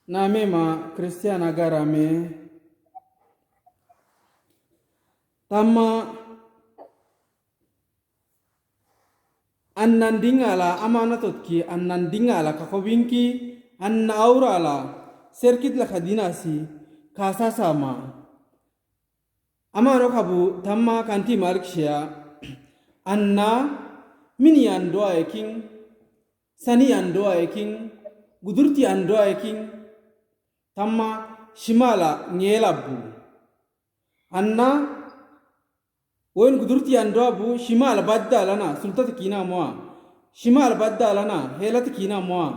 namema Christiana garame tamma annan dingala amanatotki annan dingala kakobinki anna aurala serkit la khadinasi kasa sama amano kabu tamma kanti markshia anna mini andoa eking sani andoa eking gudurti andoa eking tamma shimala ngelabu anna wen gudurti andoa bu shimala badda lana sultat kina moa shimala badda lana helat kina moa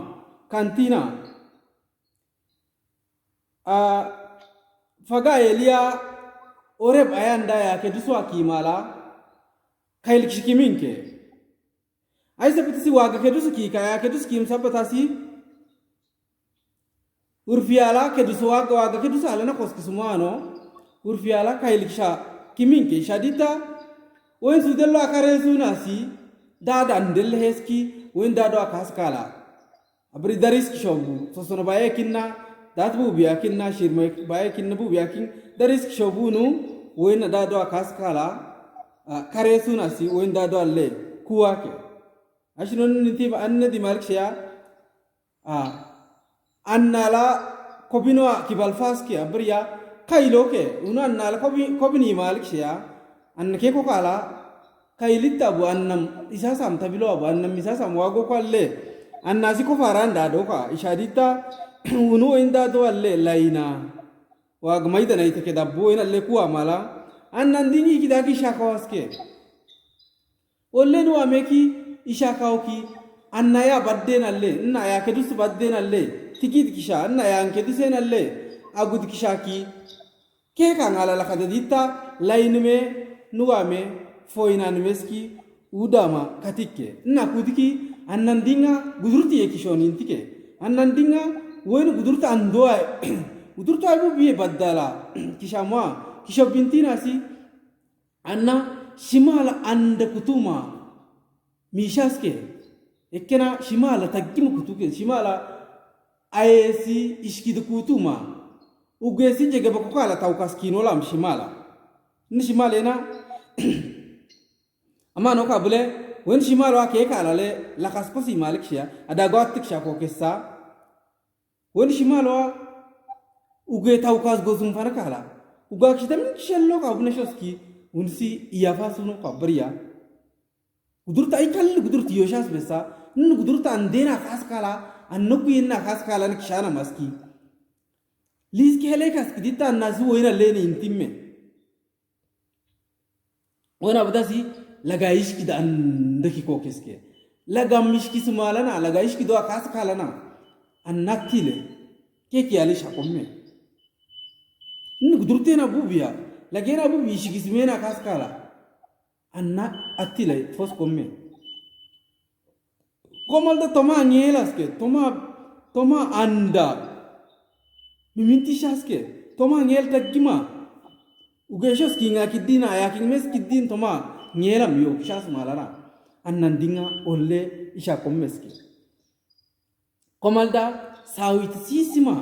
kantina a faga elia oreb ayanda ya ke duswa kimala kail kishikiminke aisa pitisi waga ke dusu ki kaya ke dusu kim sabatasi urfiala ke dusu waga ke dusu alana koskisumano urfiala kail kisha kiminke shadita wen sudello akare sunasi dada ndel heski wen dado akaskala abri daris kishobu sosono baye kinna dat bu biya kinna shirma baye kinna bu biya kin daris kishobu nu wen dado akaskala kare sunasi wen dado alle kuwake ashnon ninti anna di malksha annala kobino kibal faski abriya kailoke una annala kobini malksha anna ke ko kala kailitta bu annam isasam tabilo bu annam isasam wago kwalle annasi ko faranda doka ishadita unu inda do alle laina wag maida naita ke dabbo ina alle kuwa mala annan dingi kidaki shakawaske olle no ameki ishakawki annaya badden alle inna ya kedus badden alle tikit kisha anna ya kedisen alle agud kishaki ke kan ala la kadita lainme nuame foinan meski udama katike inna kudiki annan dinga gudurti ekishoni intike annan dinga wen gudurta andoa gudurta abu biye badala kishamwa kishobintina si anna shimala anda kutuma mishaske ekkena shimala taggim kutuke shimala ayesi ishkid kutuma ugesi jege bakala tawkas kinolam shimala ni shimala ena amano kabule wen shimala wa ke kala le lakas kosi malik shia ada gwatik sha ko kessa wen shimala wa uge tawkas gozum farakala uga kitam shello ka abne shoski unsi iyafa sunu qabriya gudurta ikal gudurti yoshas besa nun gudurta andena kaskala annoku inna kaskala ni kishana maski liski helekas kidita nazu wena leni intimme wana badasi lagaish kida andaki ko keske lagam mishki sumalana lagaish kido kaskala na annatile keki alisha komme nun gudurte na bubiya lagena bubi shikismena kaskala anna attile fos komme komalda toma ngelaske toma anda miminti shaske toma ngel tagima ugeshos kinga kidina ya kingmes kidin toma ngela miyo shas malana annan dinga olle isha kommeske komalda sawit sisima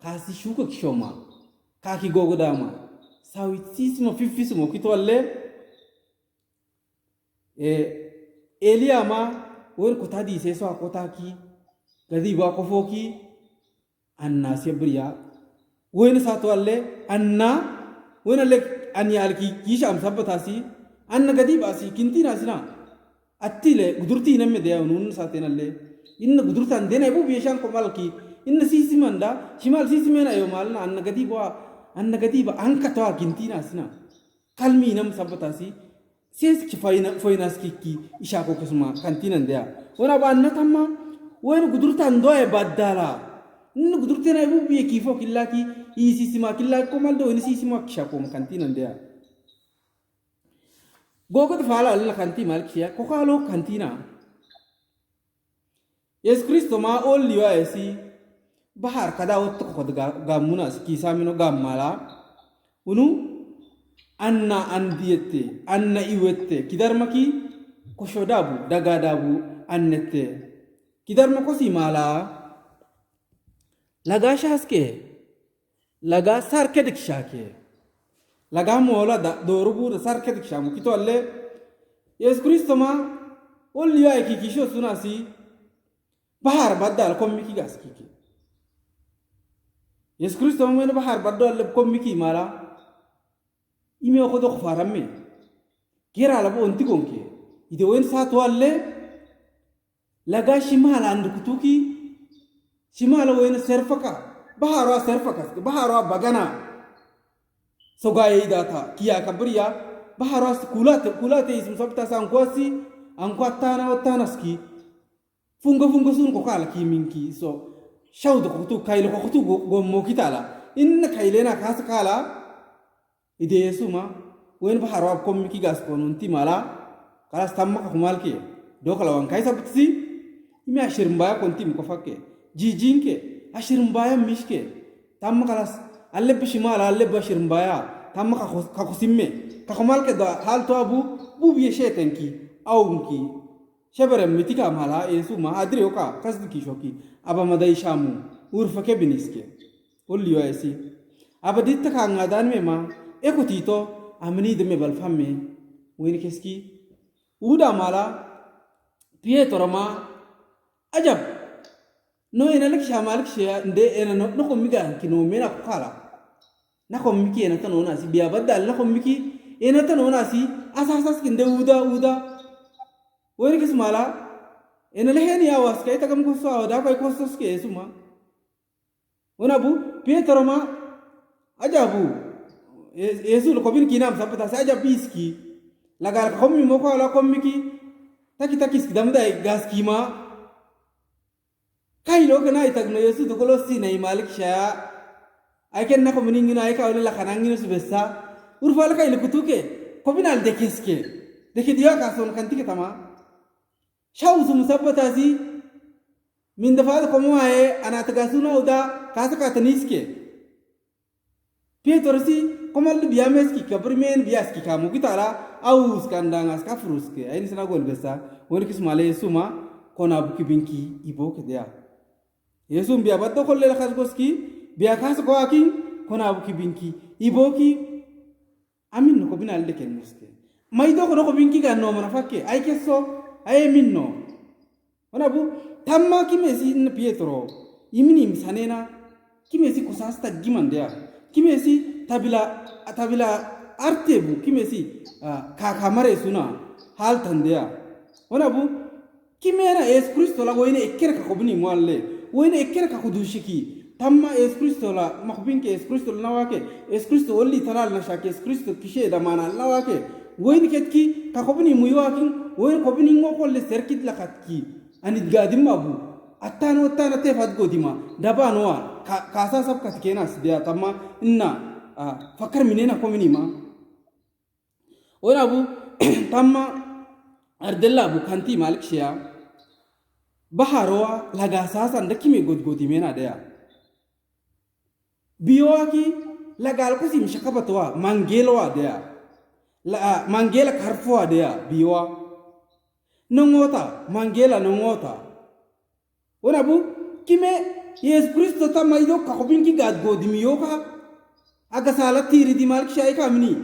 kasi shuka kishoma kaki gogodama sawit sisima fifisimo kitolle eliama wer kutadi seso akotaki gadi ba kofoki anna sebriya wen sato alle anna wen alle ani alki kisha am sabatasi anna gadi basi kintina sina attile gudurti namme de nun satenalle inna gudurtan dena bu bishan ko malki inna sisimanda shimal sisimena yo malna anna gadi ba anka to kintina sina kalmi nam sabatasi ses foinas kiki isha ko kusuma kantinan dia wana ba annatamma wen gudurta ndoe badala n gudurta na ibu biye kifo killaki isi sima killaki ko maldo wen isi sima kisha ko kantinan dia gogo fala alla kanti malkiya ko kalo kantina yes kristo ma olli wa esi bahar kada wotto ko gamuna kisamino gammala unu anna andiyete anna iwette kidarmaki ko shodabu dagadabu annette kidarma ko simala laga shaske laga sarkedik shake laga mola da dorubu da sarkedik shamu kito alle Yesu Kristo ma olli ya ki kisho sunasi bahar badal komiki gaskiki Yesu Kristo ma men bahar badal komiki mala ime ko do faramme kira la bo onti gonke ide wen sa to alle laga shimala and kutuki shimala wen serfaka baharo serfaka baharo bagana sogaye idata kiya kabriya baharo kulate isum sabta sankwasi ankwatana watanaski fungo sun ko kala kiminki so shawdo ko tu kaylo ko tu gommo kitala inna kaylena kas kala ide yesuma wen baharo komiki gas konunti mala kala stamma ko malke do kala wan kay sabtsi imi ashir mbaya konti ko fakke jijinke ashir mbaya mishke tamma kala alle bishimala alle bashir mbaya tamma ka ko simme ka ko malke da hal to abu bubiye shetenki awunki shebere mitika mala yesuma adri oka kasdiki shoki aba madai shamu urfake biniske olli yoesi aba ditta ka ngadan mema ekotito amni de me balfamme wen keski uda mala pietro ma ajab no ena lek shamal kshia nde ena no ko miga kino mena ko kala na ko miki ena tan ona si biya badal na ko miki ena tan ona si asasas kinde uda wen kes mala ena leheni awas kay tagam ko so da ko sos ke suma ona bu pietro ma ajabu Yesu lo kobin kinam sapata saja biski lagar kommi moko ala kommiki taki skidamda gas kima kai lo kana itagno Yesu to kolosi nei malik sha ay ken na komini ngina ay ka wala kanangino subessa urfal kai lo kutuke kobinal dekeske deke dia ka son kantike tama shawzu musabata si min dafa ko mo ay anatagasuna uda kasaka taniske Pietro si komal biameski kabrimen biaski kamu kitala aus kandangas kafruske ayni sana gol besa woni kismale suma kona buki binki iboke dia Yesu biya baddo kolle la khasgoski biya khas ko akin kona buki binki iboki amin ko binal de ken muske may do ko binki ga no mana fakke ay kesso ay minno wana bu tamma kimesi in Pietro imini misanena kimesi kusasta gimandia kimesi tabila artebu kimesi kakamare suna hal tandea wana bu kimera Yesu Kristo la woine ekkere ka kobni moalle woine ekkere ka kudushiki tamma Yesu Kristo la makbinke Yesu Kristo la nawake Yesu Kristo wolli talal na shake Yesu Kristo kishe da mana nawake woine ketki ka kobni muyakin woine kobni ngokolle serkit la katki anid gadim abu attano te fat godima dabanoa kasa sab katkena sidia tamma inna fakar minena komini ma ora bu tamma ardella bu kanti malik shia baharoa laga sasan da kimi godgodi mena daya biyoaki lagal ko sim shakabatwa mangelwa daya la mangela karfwa daya biwa nongota mangela nongota ora bu kime Yesu Kristo tamma ido ka kobinki gad godimi yoka aga sala tiri di malik shay kamni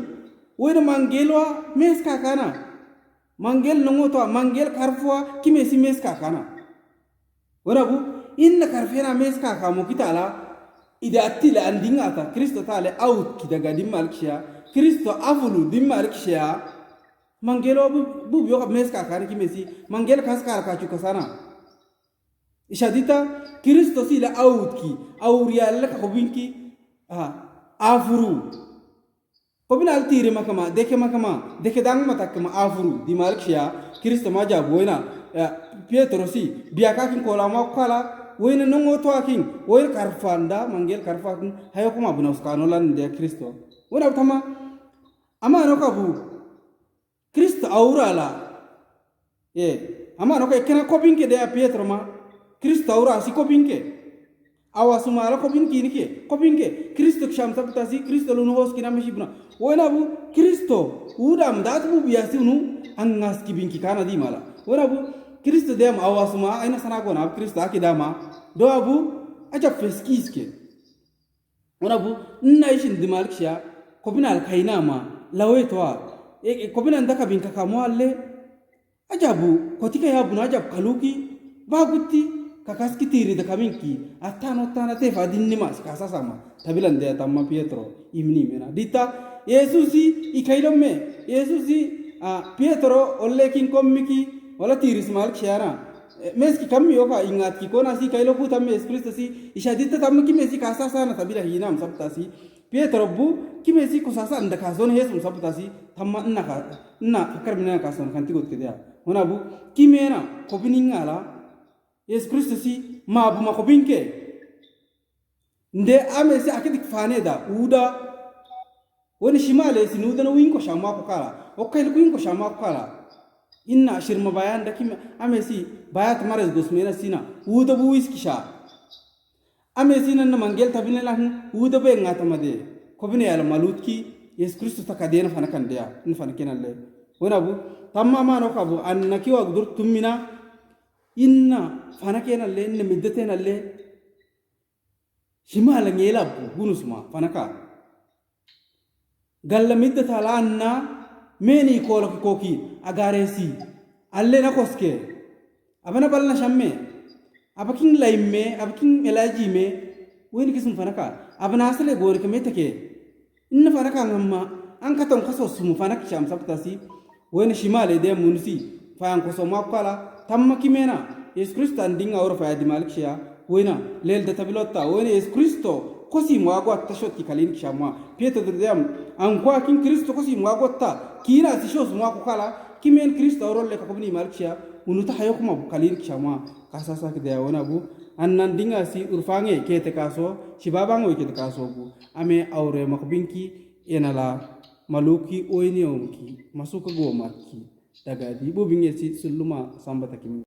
wena mangelwa mes ka kana mangel nongoto mangel karfwa kimesi mes ka kana wena bu inna karfena mes ka kamu kitala ida attila andingata Kristo tale out kidaga di malik shay Kristo avulu di malik shay mangelo bu yoka mes ka kana kimesi mangel kaskara ka chukasana ishadita Kristo sila out ki awriya laka kobinki afuru kobina altire makama deke dang matakama afuru di malkshia Kristo maja boina Pietro si biakakin kola makala woina nongo to akin woina karfanda mangel karfakin hayo kuma bunos kanolan de Kristo wona tama ama no kabu Kristo aurala ama no ka kena kobinke de Pietro ma Kristo aura si kobinke awasumala kobinke Kristo ksham sabtasi Kristo lu hos kina meshibna wona bu Kristo udam dat bu biasi unu angas kibinki kana di mala wona bu Kristo dem awasuma aina sana gona Kristo akidama do abu aja feskiske wana bu nna ishin dimalik sha kobina al kaina ma lawe toa kobina ndaka bin kaka mo alle ajabu kotika ya buna ajab kaluki bagutti kakaski tiri da kaminki atano tana te fadinni mas kasa sama tabilan de tamma Pietro imni mena dita Yesusi ikailomme Yesusi Pietro olle kin kommiki wala tiris malik shara meski kammi yoka ingat ki kona si kailo puta mes Kristo si ishadita tamki mesi kasa sana tabila hinam sabtasi Pietro bu kimesi ko sasa anda kason hesum sabtasi tamma nna fakar mina kason kanti got kedia wana bu kimena kobini ngala Yesu Kristo si mabu makobinke nde amesi akidik faneda uda woni shimale si nuda no winko shama ko kala okail ko winko shama ko kala inna shirma bayan da kim amesi bayat mares gosmena sina uda bu wiskisha amesi nan mangel tabine lan uda be ngata made kobine yala malutki Yesu Kristo takadena fana kandia in fana kenalle wona bu tamma ma no kabu annaki wa gudur tummina inna fana kenalle inna middatenalle shimala ngela bunusma fana ka galla middata la anna meni koki agaresi alle na koske abana balna shamme abakin laimme abakin elaji me weni kisum fana ka abana asale gore ke metake inna fana ka ngamma an katon kaso sumu fana ki sham sabtasi weni shimale de munsi fa an koso makala tamma kimena Yesu Kristo andinga ora fa di malik shia wena lel de tabilota wena Yesu Kristo kosi mwago atashot ki kalin kishama Pietro dudem an kwa kin Kristo kosi mwago ta kina si shos mwako kala kimen Kristo rolle ka kobni malik shia unuta hayokuma kalin kishama kasasa ke de wena bu annan dinga si urfange kete kaso shibabango kete kaso bu ame aure makbinki enala maluki oini onki masuka go marki daga di bo binge si suluma sambata kimi